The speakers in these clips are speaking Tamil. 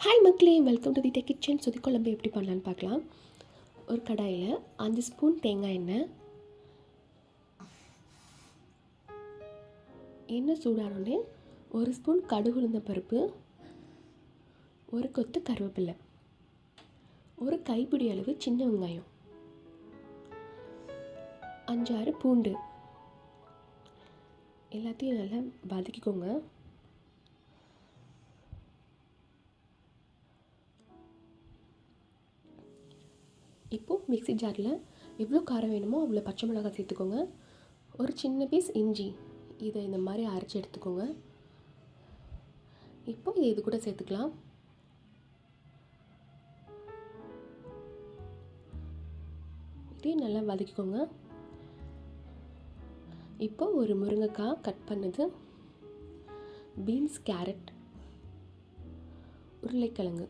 ஹாய் மக்களே, welcome to the tech kitchen. குழம்பு எப்படி பண்ணலான்னு பார்க்கலாம். ஒரு கடாயில் 5 ஸ்பூன் தேங்காய் எண்ணெய் சூடானோடனே 1 ஸ்பூன் கடுகு உளுந்த பருப்பு, ஒரு கொத்து கருவேப்பிலை, ஒரு கைப்பிடி அளவு சின்ன வெங்காயம், 5-6 பூண்டு எல்லாத்தையும் நல்லா வதக்கிக்கோங்க. இப்போது மிக்ஸி ஜாரில் எவ்வளோ காரம் வேணுமோ அவ்வளோ பச்சை மிளகாய் சேர்த்துக்கோங்க. ஒரு சின்ன பீஸ் இஞ்சி, இதை இந்த மாதிரி அரைச்சி எடுத்துக்கோங்க. இப்போ இது கூட சேர்த்துக்கலாம். இதையும் நல்லா வதக்கிக்கோங்க. இப்போ ஒரு முருங்கைக்காய் கட் பண்ணது, பீன்ஸ், கேரட், உருளைக்கிழங்கு,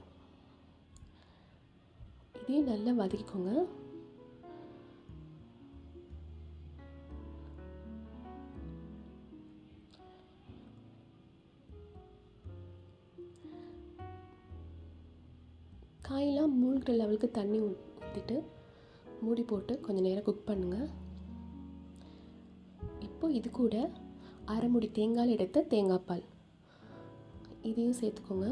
இதையும் நல்லா வதக்கிக்கோங்க. காயெல்லாம் மூழ்கிற லெவலுக்கு தண்ணி ஊற்றிட்டு மூடி போட்டு கொஞ்சம் நேரம் குக் பண்ணுங்கள். இப்போ இது கூட அரை மூடி தேங்காய் எடுத்த தேங்காய் பால், இதையும் சேர்த்துக்கோங்க.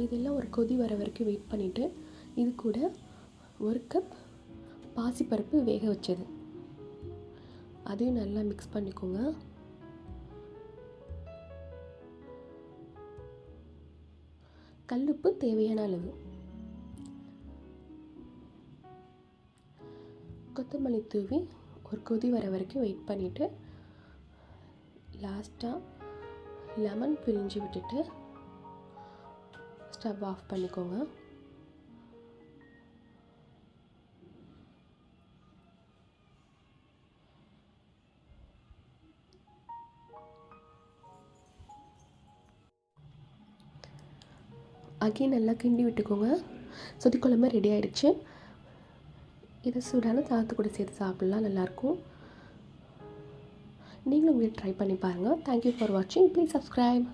இதெல்லாம் ஒரு கொதி வர வரைக்கும் வெயிட் பண்ணிவிட்டு இது கூட 1 கப் பாசிப்பருப்பு வேக வச்சது, அதையும் நல்லா மிக்ஸ் பண்ணிக்கோங்க. கல்லுப்பு தேவையான அளவு, கொத்தமல்லி தூவி ஒரு கொதி வர வரைக்கும் வெயிட் பண்ணிவிட்டு லாஸ்ட்டாக லெமன் பிழிஞ்சு விட்டுட்டு ஸ்டவ் ஆஃப் பண்ணிக்கோங்க. அகைன் நல்லா கிண்டி விட்டுக்கோங்க. குழம்பு ரெடி ஆகிடுச்சு. இதை சூடான சாதத்து கூட சேர்த்து சாப்பிட்லாம், நல்லாயிருக்கும். நீங்களும் உங்களுக்கு ட்ரை பண்ணி பாருங்கள். தேங்க்யூ ஃபார் வாட்சிங். Please subscribe.